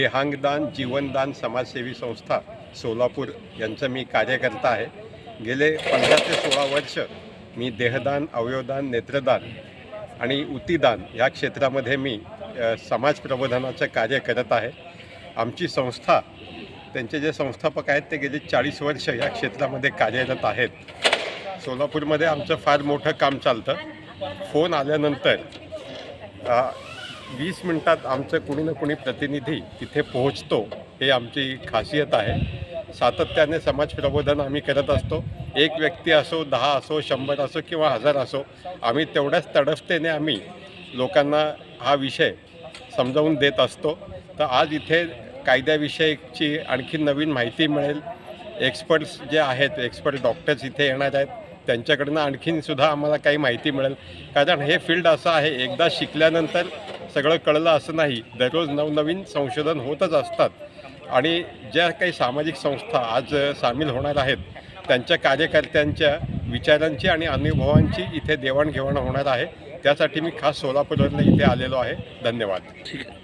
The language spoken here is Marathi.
देहांगदान जीवनदान समाजसेवी संस्था सोलापूर यांचं मी कार्यकर्ता आहे। गेले 15 ते 16 वर्ष मी देहदान, अवयवदान, नेत्रदान आणि उतिदान या क्षेत्रामध्ये मी समाज प्रबोधनाचं कार्य करत आहे। आमची संस्था, त्यांचे जे संस्थापक आहेत ते गेली 40 वर्ष या क्षेत्रामध्ये कार्यरत आहेत। सोलापूरमध्ये आमचं फार मोठं काम चालतं। फोन आल्यानंतर 20 मिनिटात आमचं कुणी ना कुणी प्रतिनिधी तिथे पोहोचतो, हे आमची खासियत आहे। सातत्याने समाज प्रबोधन आम्ही करत असतो। एक व्यक्ती असो, 10 असो, 100 असो किंवा 1000 असो, आम्ही तेवढ्याच तडफतेने आम्ही लोकांना हा विषय समजावून देत असतो। तर आज इथे कायद्याविषयीची आणखी नवीन माहिती मिळेल। एक्सपर्ट्स जे आहेत, एक्सपर्ट डॉक्टर्स इथे येणार आहेत, त्यांच्याकडनं आणखीनसुद्धा आम्हाला काही माहिती मिळेल। कारण हे फील्ड असं आहे, एकदा शिकल्यानंतर सगळं कळलं असं नाही। दररोज नवनवीन संशोधन होतच असतात आणि ज्या काही सामाजिक संस्था आज सामील होणार आहेत, त्यांच्या कार्यकर्त्यांच्या विचारांची आणि अनुभवांची इथे देवाणघेवाण होणार आहे। त्यासाठी मी खास सोलापूरवरून इथे आलेलो आहे। धन्यवाद। ठीक आहे।